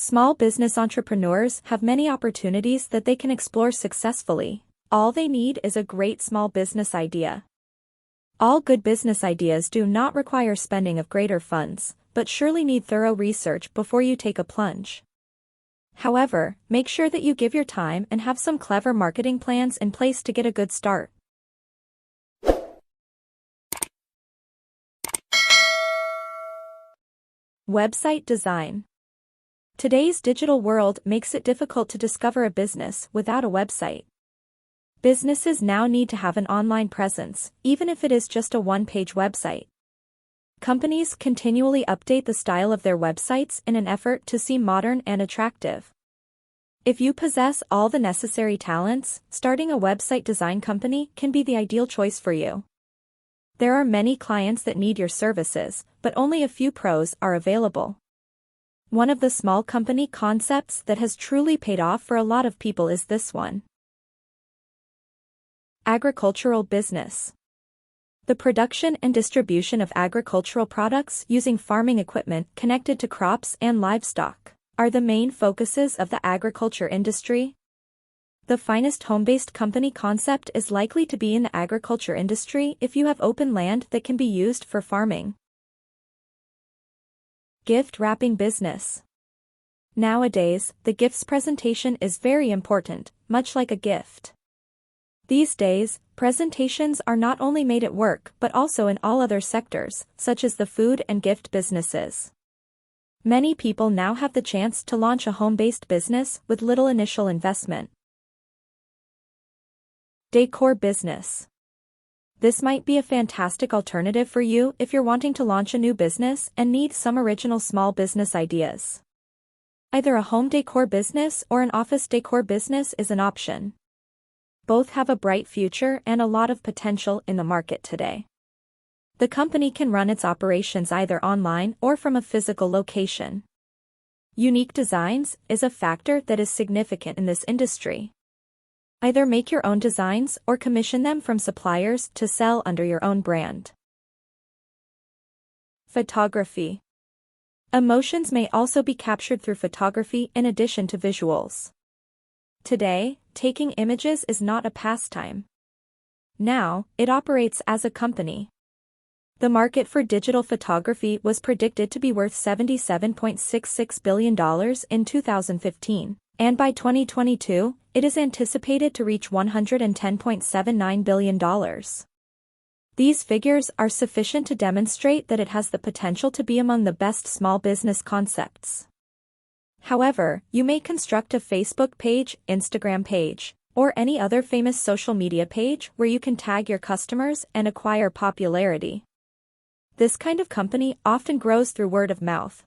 Small business entrepreneurs have many opportunities that they can explore successfully. All they need is a great small business idea. All good business ideas do not require spending of greater funds, but surely need thorough research before you take a plunge. However, make sure that you give your time and have some clever marketing plans in place to get a good start. Website design. Today's digital world makes it difficult to discover a business without a website. Businesses now need to have an online presence, even if it is just a one-page website. Companies continually update the style of their websites in an effort to seem modern and attractive. If you possess all the necessary talents, starting a website design company can be the ideal choice for you. There are many clients that need your services, but only a few pros are available. One of the small company concepts that has truly paid off for a lot of people is this one. Agricultural business. The production and distribution of agricultural products using farming equipment connected to crops and livestock are the main focuses of the agriculture industry. The finest home-based company concept is likely to be in the agriculture industry if you have open land that can be used for farming. Gift wrapping business. Nowadays, the gifts presentation is very important, much like a gift. These days, presentations are not only made at work but also in all other sectors, such as the food and gift businesses. Many people now have the chance to launch a home-based business with little initial investment. Decor business. This might be a fantastic alternative for you if you're wanting to launch a new business and need some original small business ideas. Either a home decor business or an office decor business is an option. Both have a bright future and a lot of potential in the market today. The company can run its operations either online or from a physical location. Unique designs is a factor that is significant in this industry. Either make your own designs or commission them from suppliers to sell under your own brand. Photography. Emotions may also be captured through photography in addition to visuals. Today, taking images is not a pastime. Now, it operates as a company. The market for digital photography was predicted to be worth $77.66 billion in 2015, and by 2022, it is anticipated to reach $110.79 billion. These figures are sufficient to demonstrate that it has the potential to be among the best small business concepts. However, you may construct a Facebook page, Instagram page, or any other famous social media page where you can tag your customers and acquire popularity. This kind of company often grows through word of mouth,